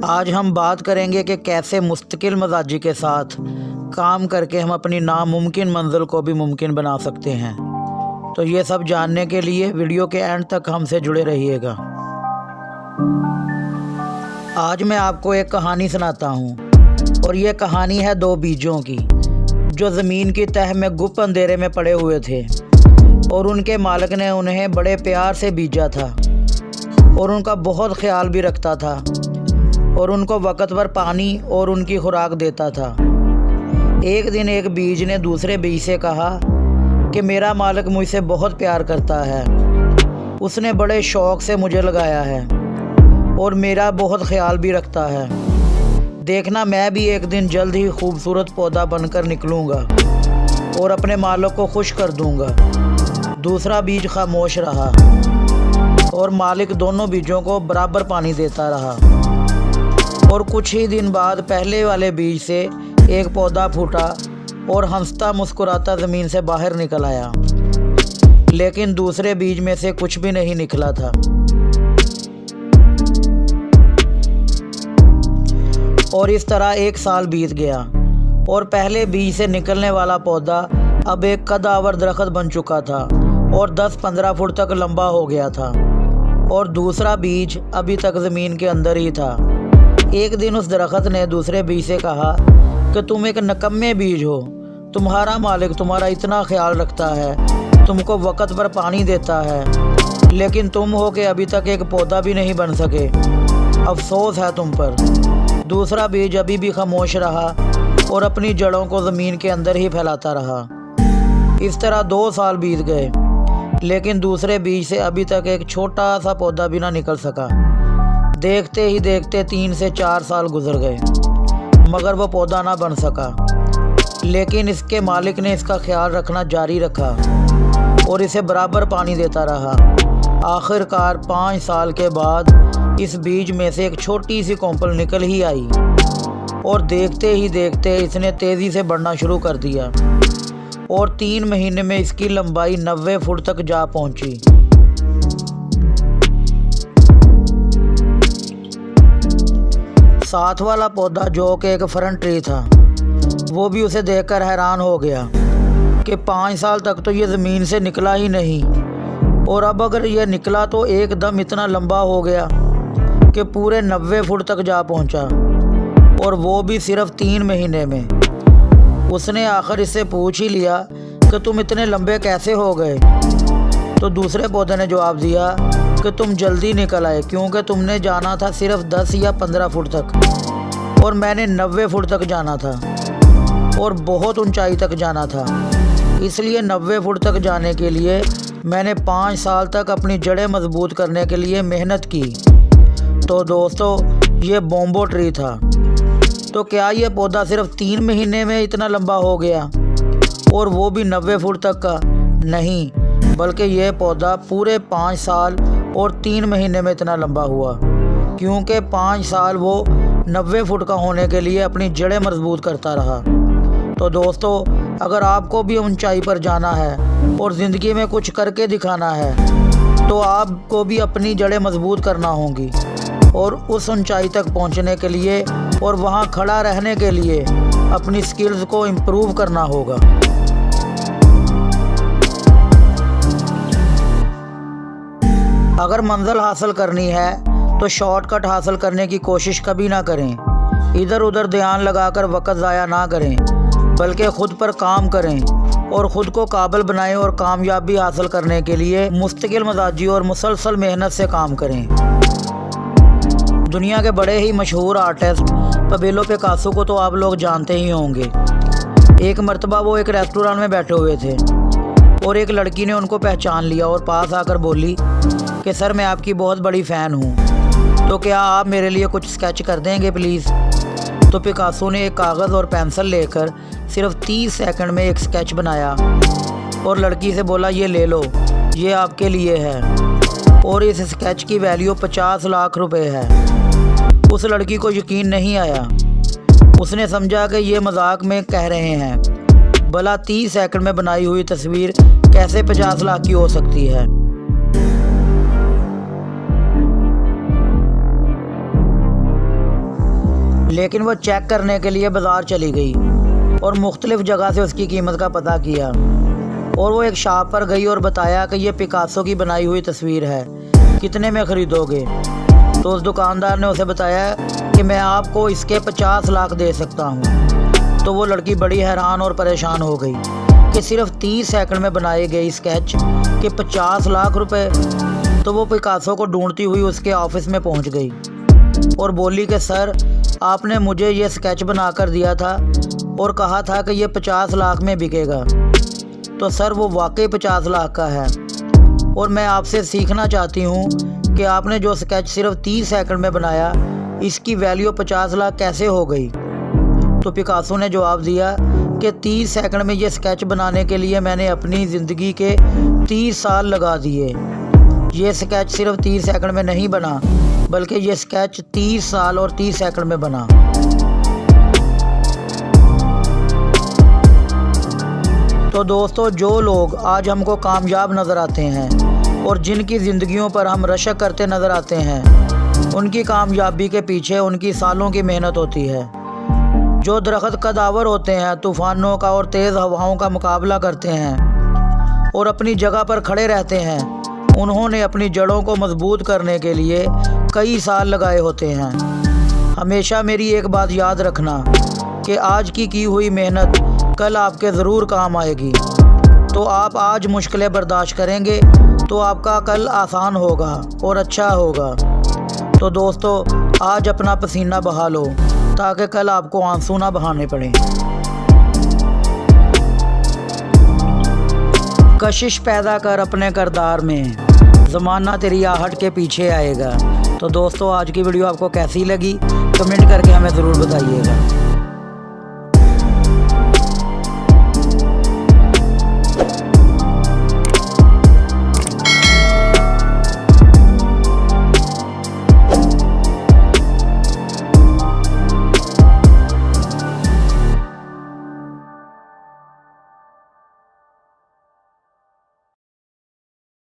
आज हम बात करेंगे कि कैसे मुस्तकिल मजाजी के साथ काम करके हम अपनी नामुमकिन मंजिल को भी मुमकिन बना सकते हैं। तो ये सब जानने के लिए वीडियो के एंड तक हमसे जुड़े रहिएगा। आज मैं आपको एक कहानी सुनाता हूँ और ये कहानी है दो बीजों की जो ज़मीन की तह में गुप्त अंधेरे में पड़े हुए थे और उनके मालिक ने उन्हें बड़े प्यार से बीजा था और उनका बहुत ख्याल भी रखता था और उनको वक्त पर पानी और उनकी खुराक देता था। एक दिन एक बीज ने दूसरे बीज से कहा कि मेरा मालिक मुझसे बहुत प्यार करता है, उसने बड़े शौक़ से मुझे लगाया है और मेरा बहुत ख्याल भी रखता है। देखना मैं भी एक दिन जल्द ही खूबसूरत पौधा बनकर निकलूँगा और अपने मालिक को खुश कर दूँगा। दूसरा बीज खामोश रहा और मालिक दोनों बीजों को बराबर पानी देता रहा और कुछ ही दिन बाद पहले वाले बीज से एक पौधा फूटा और हंसता मुस्कुराता ज़मीन से बाहर निकल आया, लेकिन दूसरे बीज में से कुछ भी नहीं निकला था। और इस तरह एक साल बीत गया और पहले बीज से निकलने वाला पौधा अब एक कदावर दरख्त बन चुका था और 10-15 फुट तक लंबा हो गया था और दूसरा बीज अभी तक ज़मीन के अंदर ही था। एक दिन उस दरख्त ने दूसरे बीज से कहा कि तुम एक नकम्मे बीज हो, तुम्हारा मालिक तुम्हारा इतना ख्याल रखता है, तुमको वक्त पर पानी देता है, लेकिन तुम हो कि अभी तक एक पौधा भी नहीं बन सके, अफसोस है तुम पर। दूसरा बीज अभी भी खामोश रहा और अपनी जड़ों को ज़मीन के अंदर ही फैलाता रहा। इस तरह 2 साल बीत गए, लेकिन दूसरे बीज से अभी तक एक छोटा सा पौधा भी ना निकल सका। देखते ही देखते 3 से 4 साल गुजर गए, मगर वो पौधा ना बन सका। लेकिन इसके मालिक ने इसका ख्याल रखना जारी रखा और इसे बराबर पानी देता रहा। आखिरकार 5 साल के बाद इस बीज में से एक छोटी सी कोंपल निकल ही आई और देखते ही देखते इसने तेज़ी से बढ़ना शुरू कर दिया और 3 महीने में इसकी लंबाई 90 फुट तक जा पहुंची। साथ वाला पौधा जो कि एक फरन ट्री था, वो भी उसे देखकर हैरान हो गया कि 5 साल तक तो ये ज़मीन से निकला ही नहीं और अब अगर यह निकला तो एकदम इतना लंबा हो गया कि पूरे 90 फुट तक जा पहुंचा, और वो भी सिर्फ 3 महीने में। उसने आखिर इससे पूछ ही लिया कि तुम इतने लंबे कैसे हो गए? तो दूसरे पौधे ने जवाब दिया कि तुम जल्दी निकल आए क्योंकि तुमने जाना था सिर्फ 10 या 15 फुट तक और मैंने 90 फुट तक जाना था और बहुत ऊंचाई तक जाना था, इसलिए 90 फुट तक जाने के लिए मैंने 5 साल तक अपनी जड़ें मजबूत करने के लिए मेहनत की। तो दोस्तों, ये बोम्बो ट्री था। तो क्या ये पौधा सिर्फ 3 महीने में इतना लंबा हो गया और वो भी 90 फुट तक का? नहीं, बल्कि यह पौधा पूरे 5 साल और 3 महीने में इतना लंबा हुआ, क्योंकि 5 साल वो 90 फुट का होने के लिए अपनी जड़ें मजबूत करता रहा। तो दोस्तों, अगर आपको भी ऊंचाई पर जाना है और ज़िंदगी में कुछ करके दिखाना है तो आपको भी अपनी जड़ें मजबूत करना होंगी और उस ऊंचाई तक पहुंचने के लिए और वहां खड़ा रहने के लिए अपनी स्किल्स को इम्प्रूव करना होगा। अगर मंजिल हासिल करनी है तो शॉर्टकट हासिल करने की कोशिश कभी ना करें। इधर उधर ध्यान लगाकर वक्त ज़ाया ना करें, बल्कि ख़ुद पर काम करें और ख़ुद को काबिल बनाएं और कामयाबी हासिल करने के लिए मुस्तकिल मजाजी और मुसलसल मेहनत से काम करें। दुनिया के बड़े ही मशहूर आर्टिस्ट पाब्लो पिकासो को तो आप लोग जानते ही होंगे। एक मर्तबा वो एक रेस्टोरेंट में बैठे हुए थे और एक लड़की ने उनको पहचान लिया और पास आकर बोली कि सर, मैं आपकी बहुत बड़ी फ़ैन हूँ, तो क्या आप मेरे लिए कुछ स्केच कर देंगे प्लीज़? तो पिकासो ने एक कागज़ और पेंसिल लेकर सिर्फ 30 सेकंड में एक स्केच बनाया और लड़की से बोला, ये ले लो, ये आपके लिए है और इस स्केच की वैल्यू 50 लाख रुपए है। उस लड़की को यकीन नहीं आया, उसने समझा कि ये मजाक में कह रहे हैं, भला 30 सेकंड में बनाई हुई तस्वीर कैसे 50 लाख की हो सकती है। लेकिन वो चेक करने के लिए बाज़ार चली गई और मुख्तलिफ़ जगह से उसकी कीमत का पता किया। और वो एक शॉप पर गई और बताया कि ये पिकासो की बनाई हुई तस्वीर है, कितने में ख़रीदोगे। तो उस दुकानदार ने उसे बताया कि मैं आपको इसके 50 लाख दे सकता हूँ। तो वो लड़की बड़ी हैरान और परेशान हो गई कि सिर्फ 30 सेकंड में बनाए गए स्केच के 50 लाख रुपए। तो वो पिकासो को ढूंढती हुई उसके ऑफिस में पहुंच गई और बोली कि सर, आपने मुझे ये स्केच बनाकर दिया था और कहा था कि ये 50 लाख में बिकेगा। तो सर, वो वाकई 50 लाख का है और मैं आपसे सीखना चाहती हूँ कि आपने जो स्केच सिर्फ 30 सेकंड में बनाया, इसकी वैल्यू 50 लाख कैसे हो गई। तो पिकासो ने जवाब दिया कि 30 सेकंड में ये स्केच बनाने के लिए मैंने अपनी ज़िंदगी के 30 साल लगा दिए। ये स्केच सिर्फ 30 सेकंड में नहीं बना, बल्कि ये स्केच 30 साल और 30 सेकंड में बना। तो दोस्तों, जो लोग आज हमको कामयाब नज़र आते हैं और जिनकी ज़िंदगियों पर हम रशक करते नज़र आते हैं, उनकी कामयाबी के पीछे उनकी सालों की मेहनत होती है। जो दरख्त कदावर होते हैं, तूफ़ानों का और तेज़ हवाओं का मुकाबला करते हैं और अपनी जगह पर खड़े रहते हैं, उन्होंने अपनी जड़ों को मजबूत करने के लिए कई साल लगाए होते हैं। हमेशा मेरी एक बात याद रखना कि आज की हुई मेहनत कल आपके ज़रूर काम आएगी। तो आप आज मुश्किलें बर्दाश्त करेंगे तो आपका कल आसान होगा और अच्छा होगा। तो दोस्तों, आज अपना पसीना बहा लो ताकि कल आपको आंसू ना बहाने पड़े। कशिश पैदा कर अपने किरदार में, ज़माना तेरी आहट के पीछे आएगा। तो दोस्तों, आज की वीडियो आपको कैसी लगी कमेंट करके हमें ज़रूर बताइएगा।